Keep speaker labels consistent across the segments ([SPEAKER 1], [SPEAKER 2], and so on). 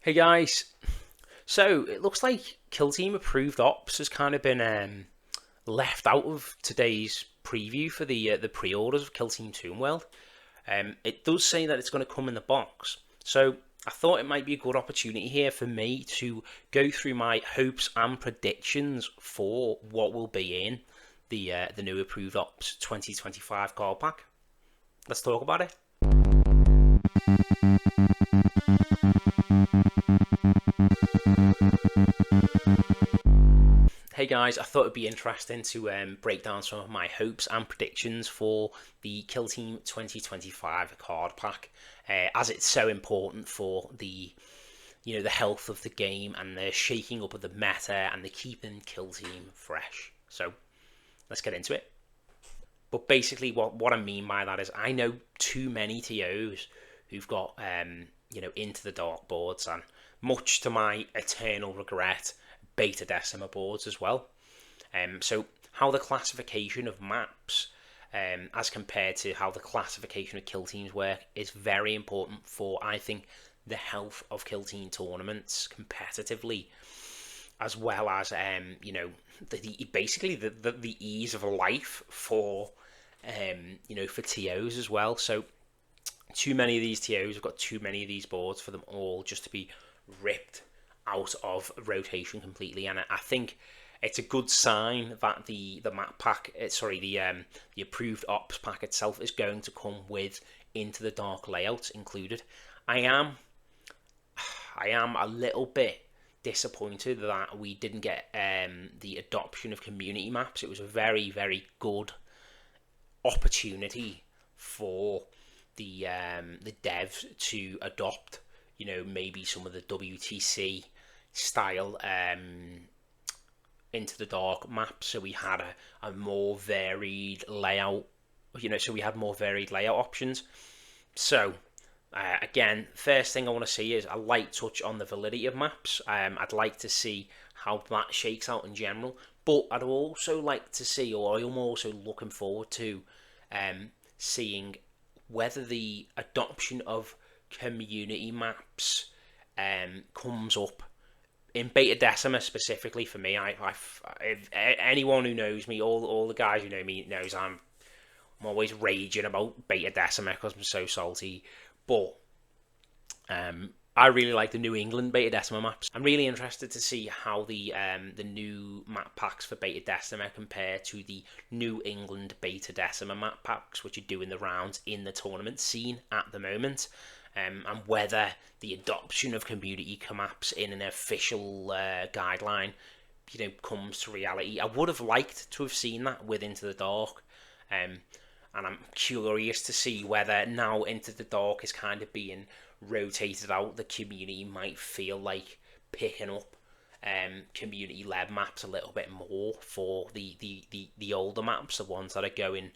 [SPEAKER 1] Hey guys, so it looks like Kill Team Approved Ops has kind of been left out of today's preview for the pre-orders of Kill Team Toon World. It does say that it's going to come in the box, so I thought it might be a good opportunity here for me to go through my hopes and predictions for what will be in the new Approved Ops 2025 card pack. Let's talk about it. Hey guys, I thought it'd be interesting to break down some of my hopes and predictions for the Kill Team 2025 card pack, as it's so important for the health of the game and the shaking up of the meta and the keeping Kill Team fresh. So let's get into it. But basically, what I mean by that is I know too many TOs who've got Into the Dark boards, and much to my eternal regret, Beta Decima boards as well. So how the classification of maps, as compared to how the classification of kill teams work, is very important for, I think, the health of kill team tournaments competitively, as well as basically the ease of life for for TOs as well. So too many of these TOs have got too many of these boards for them all just to be ripped out of rotation completely, and I think it's a good sign that the map pack, the approved ops pack itself is going to come with Into the Dark layouts included. I am a little bit disappointed that we didn't get the adoption of community maps. It was a very, very good opportunity for the devs to adopt, maybe some of the WTC style Into the Dark maps. So we had a more varied layout, so we had more varied layout options. So again, first thing I want to see is a light touch on the validity of maps. I'd like to see how that shakes out in general, but I'd also like to see, or I'm also looking forward to seeing whether the adoption of community maps comes up in Beta Decima specifically. For me, if anyone who knows me, all the guys who know me knows I'm always raging about Beta Decima because I'm so salty. But I really like the New England Beta Decima maps. I'm really interested to see how the new map packs for Beta Decima compare to the New England Beta Decima map packs, which are doing the rounds in the tournament scene at the moment. And whether the adoption of community maps in an official guideline, comes to reality. I would have liked to have seen that with Into the Dark, and I'm curious to see whether now Into the Dark is kind of being rotated out, the community might feel like picking up community led maps a little bit more for the older maps, the ones that are going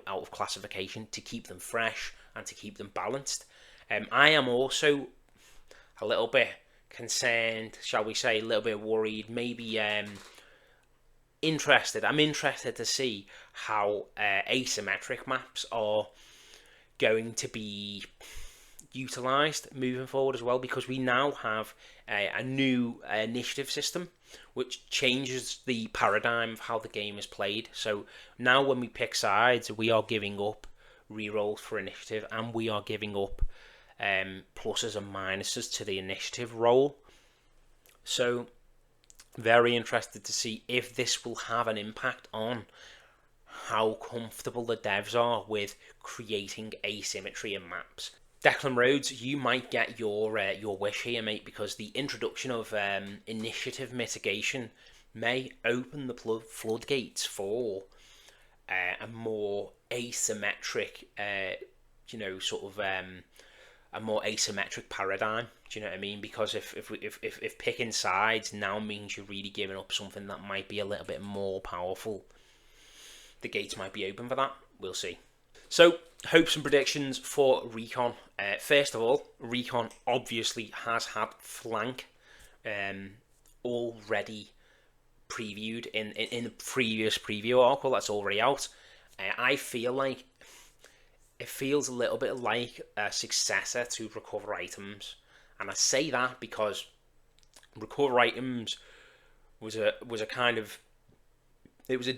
[SPEAKER 1] out of classification, to keep them fresh and to keep them balanced. I am also a little bit concerned, shall we say, a little bit worried, maybe interested. I'm interested to see how asymmetric maps are going to be utilised moving forward as well, because we now have a new initiative system which changes the paradigm of how the game is played. So now when we pick sides, we are giving up rerolls for initiative, and we are giving up pluses and minuses to the initiative roll. So very interested to see if this will have an impact on how comfortable the devs are with creating asymmetry in maps. Declan Rhodes, you might get your wish here, mate, because the introduction of initiative mitigation may open the floodgates for a more asymmetric, a more asymmetric paradigm. Do you know what I mean? Because if picking sides now means you're really giving up something that might be a little bit more powerful, the gates might be open for that. We'll see. So, hopes and predictions for Recon. First of all, Recon obviously has had Flank already previewed in the previous preview article that's already out. I feel like it feels a little bit like a successor to Recover Items, And I say that because recover items was a kind of, it was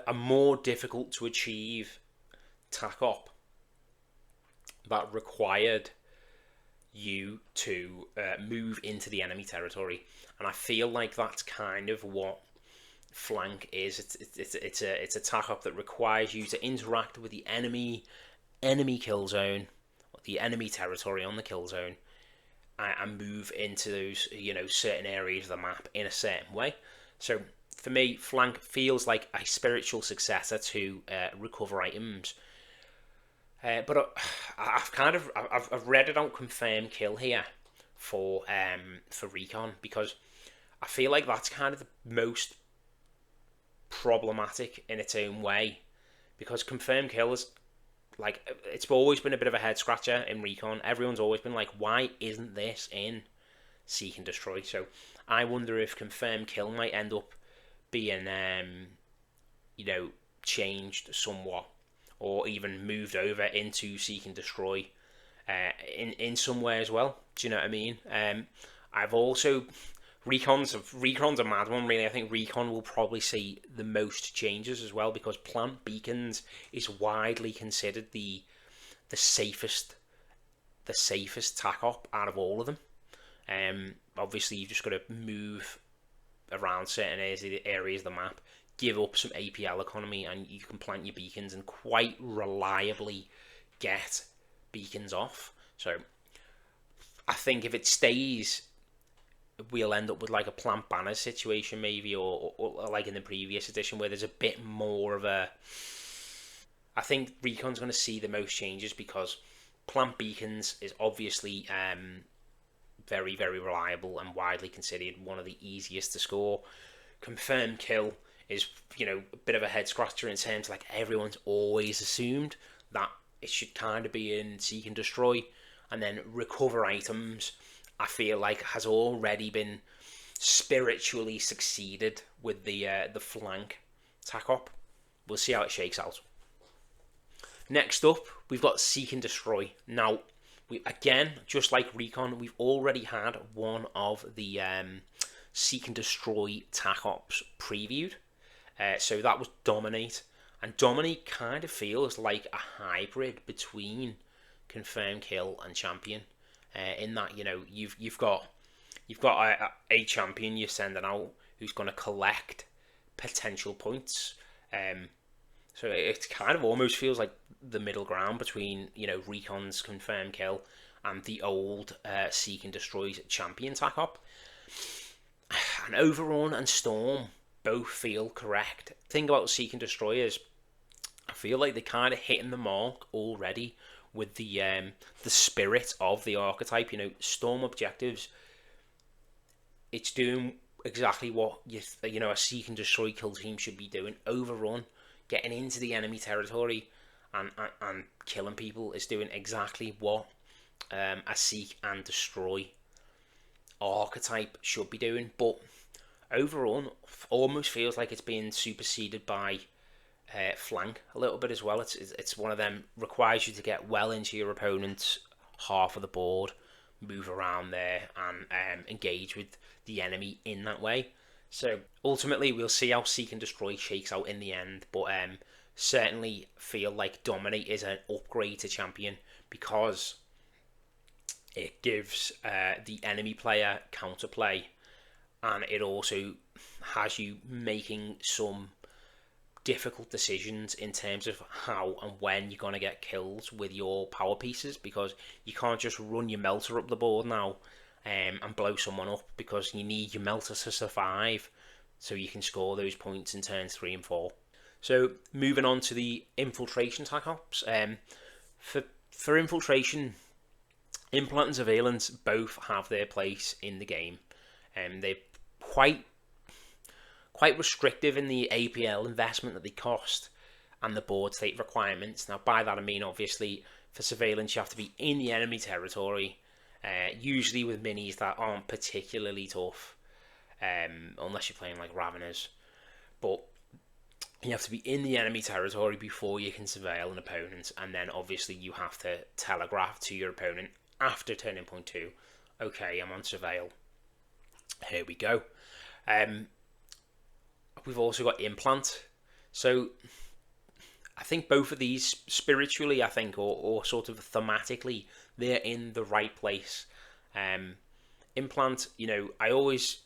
[SPEAKER 1] a more difficult to achieve tack op that required you to move into the enemy territory, and I feel like that's kind of what flank is. It's a tack up that requires you to interact with the enemy kill zone, the enemy territory on the kill zone, and move into those certain areas of the map in a certain way. So for me, flank feels like a spiritual successor to recover items. But I've read it out confirm kill here for recon, because I feel like that's kind of the most problematic in its own way, because confirm kill is like, it's always been a bit of a head scratcher in recon. Everyone's always been like, why isn't this in seek and destroy? So I wonder if confirm kill might end up being changed somewhat, or even moved over into seek and destroy in some way as well. Do you know what I mean? I've also Recon's a mad one, really. I think Recon will probably see the most changes as well, because plant beacons is widely considered the safest tack op out of all of them. Obviously, you've just got to move around certain areas of the map, give up some APL economy, and you can plant your beacons and quite reliably get beacons off. So I think if it stays, we'll end up with like a plant banner situation maybe, or like in the previous edition, where there's a bit more of a... I think Recon's going to see the most changes, because plant beacons is obviously very, very reliable and widely considered one of the easiest to score. Confirm kill is, a bit of a head scratcher in terms, like, everyone's always assumed that it should kind of be in seek and destroy. And then recover items, I feel like, has already been spiritually succeeded with the flank tack op. We'll see how it shakes out. Next up, we've got seek and destroy. Now, again, just like recon, we've already had one of the seek and destroy tack ops previewed. So that was dominate, and dominate kind of feels like a hybrid between confirm kill and champion. In that, you've got a champion you're sending out who's going to collect potential points. So it kind of almost feels like the middle ground between Recon's confirm kill and the old seek and destroy champion tack up. And Overrun and Storm both feel correct. The thing about seek and destroy is, I feel like they're kind of hitting the mark already with the spirit of the archetype. Storm objectives, it's doing exactly what a seek and destroy kill team should be doing. Overrun, getting into the enemy territory and killing people, is doing exactly what a seek and destroy archetype should be doing. But Overrun almost feels like it's being superseded by flank a little bit as well. It's one of them, requires you to get well into your opponent's half of the board, move around there, and engage with the enemy in that way. So ultimately, we'll see how seek and destroy shakes out in the end, but certainly feel like dominate is an upgrade to champion, because it gives the enemy player counterplay, and it also has you making some difficult decisions in terms of how and when you're going to get kills with your power pieces, because you can't just run your melter up the board now and blow someone up, because you need your melter to survive so you can score those points in turns 3 and 4. So moving on to the infiltration tack ops. For infiltration, implant and surveillance both have their place in the game, and they're quite restrictive in the APL investment that they cost and the board state requirements. Now, by that I mean, obviously, for surveillance you have to be in the enemy territory, usually with minis that aren't particularly tough, unless you're playing like Raveners. But you have to be in the enemy territory before you can surveil an opponent, and then obviously you have to telegraph to your opponent after turning point 2, okay, I'm on Surveil. Here we go. We've also got Implant. So I think both of these, spiritually, I think, or sort of thematically, they're in the right place. Implant, I always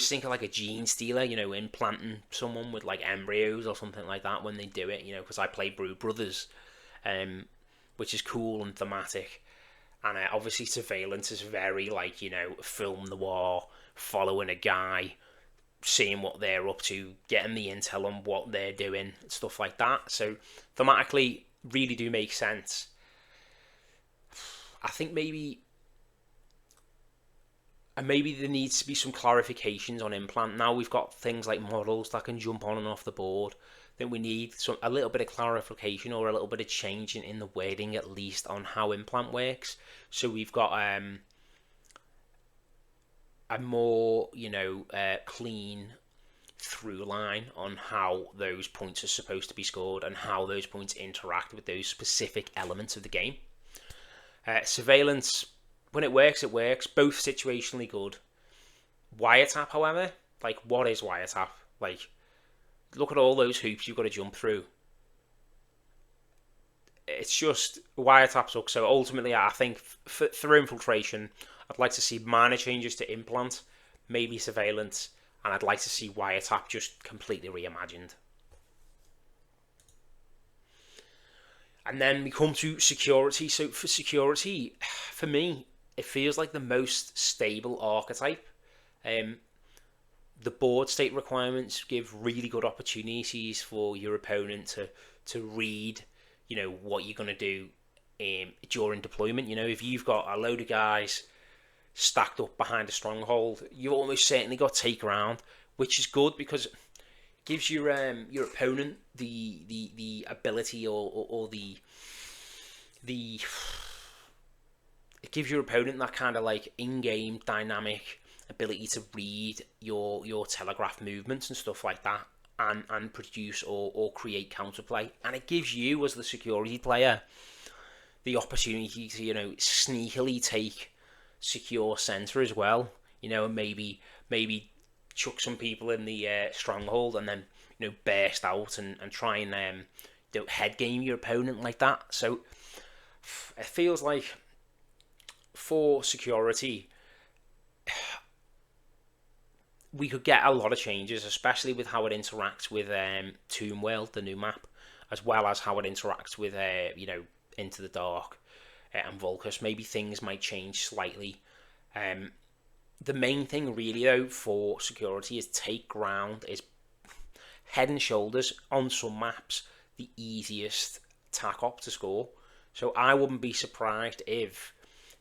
[SPEAKER 1] think of like a gene stealer, implanting someone with like embryos or something like that when they do it, because I play Brood Brothers, which is cool and thematic. And obviously Surveillance is very like, film noir, following a guy, seeing what they're up to, getting the intel on what they're doing, stuff like that. So thematically, really do make sense. I think maybe there needs to be some clarifications on Implant. Now we've got things like models that can jump on and off the board. Then we need a little bit of clarification or a little bit of change in the wording, at least, on how Implant works. So we've got a more clean through line on how those points are supposed to be scored and how those points interact with those specific elements of the game. Surveillance, when it works, both situationally good. Wiretap, however, like, what is Wiretap? Like, look at all those hoops you've got to jump through. It's just, Wiretap sucks. So ultimately, I think through Infiltration, I'd like to see minor changes to Implant, maybe Surveillance, and I'd like to see Wiretap just completely reimagined. And then we come to Security. So for Security, for me, it feels like the most stable archetype. The board state requirements give really good opportunities for your opponent to read, what you're going to do during deployment. If you've got a load of guys stacked up behind a stronghold, you've almost certainly got take ground, which is good because it gives your opponent the ability or the it gives your opponent that kind of like in-game dynamic ability to read your telegraph movements and stuff like that, and produce or create counterplay. And it gives you, as the security player, the opportunity to sneakily take secure center as well, and maybe chuck some people in the stronghold and then burst out and try and head game your opponent like that. So it feels like for Security, we could get a lot of changes, especially with how it interacts with Tomb World, the new map, as well as how it interacts with Into the Dark and Vulkus. Maybe things might change slightly. The main thing really though for Security is take ground is head and shoulders on some maps the easiest tack op to score. So I wouldn't be surprised if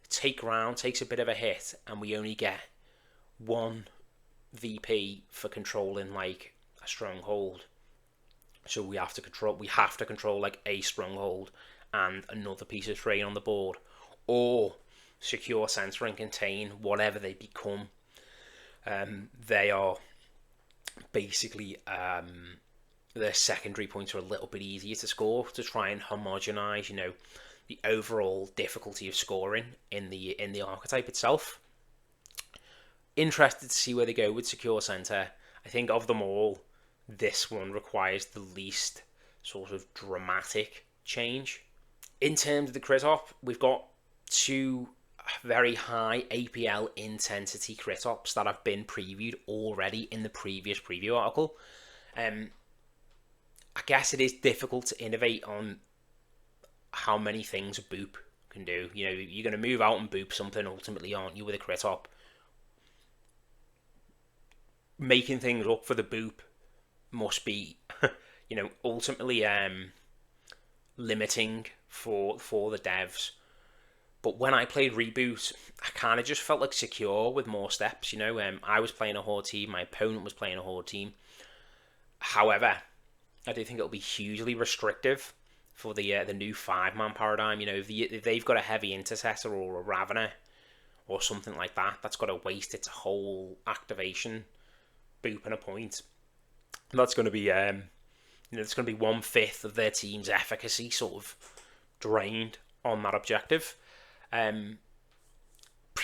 [SPEAKER 1] take ground takes a bit of a hit and we only get one VP for controlling like a stronghold. So we have to control like a stronghold and another piece of terrain on the board, or secure center and contain whatever they become. They are basically their secondary points are a little bit easier to score to try and homogenize, the overall difficulty of scoring in the archetype itself. Interested to see where they go with secure center. I think of them all, this one requires the least sort of dramatic change. In terms of the crit op, we've got two very high APL intensity crit ops that have been previewed already in the previous preview article. I guess it is difficult to innovate on how many things a boop can do. You're going to move out and boop something ultimately, aren't you, with a crit op? Making things up for the boop must be, ultimately limiting for the devs. But when I played Reboot, I kind of just felt like secure with more steps. I was playing a Horde team, my opponent was playing a Horde team. However, I do think it'll be hugely restrictive for the new 5-man paradigm. If they've got a heavy intercessor or a Ravener or something like that, that's got to waste its whole activation booping a point. That's going to be it's going to be 1/5 of their team's efficacy sort of drained on that objective.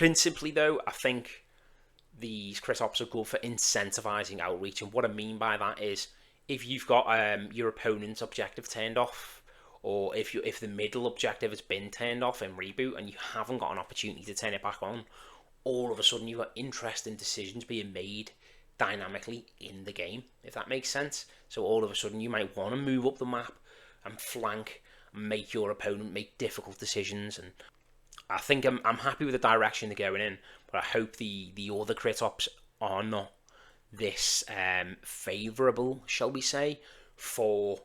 [SPEAKER 1] Principally, though, I think these crit ops are good for incentivizing outreach, and what I mean by that is if you've got your opponent's objective turned off, or if the middle objective has been turned off in reboot and you haven't got an opportunity to turn it back on, all of a sudden you've got interesting decisions being made dynamically in the game, if that makes sense. So all of a sudden you might want to move up the map and flank and make your opponent make difficult decisions, and I think I'm happy with the direction they're going in, but I hope the other crit ops are not this favourable, shall we say, for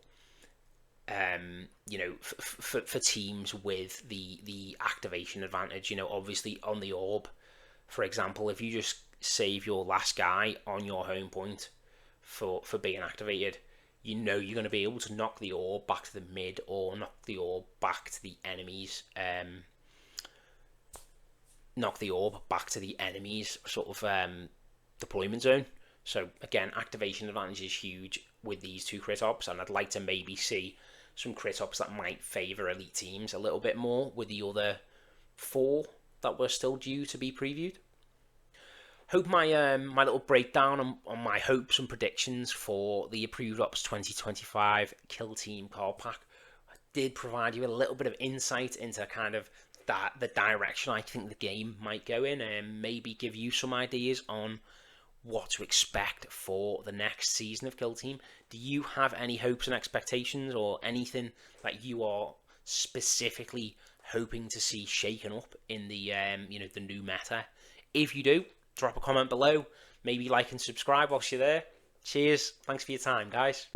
[SPEAKER 1] for teams with the activation advantage. Obviously on the orb, for example, if you just save your last guy on your home point for being activated, you're going to be able to knock the orb back to the mid or knock the orb back to the enemies. Sort of deployment zone. So again, activation advantage is huge with these two crit ops, and I'd like to maybe see some crit ops that might favour elite teams a little bit more with the other 4 that were still due to be previewed. Hope my my little breakdown on my hopes and predictions for the Approved Ops 2025 Kill Team card pack did provide you a little bit of insight into kind of the direction I think the game might go in, and maybe give you some ideas on what to expect for the next season of Kill Team. Do you have any hopes and expectations, or anything that you are specifically hoping to see shaken up in the the new meta? If you do, drop a comment below, maybe like and subscribe whilst you're there. Cheers, thanks for your time, guys.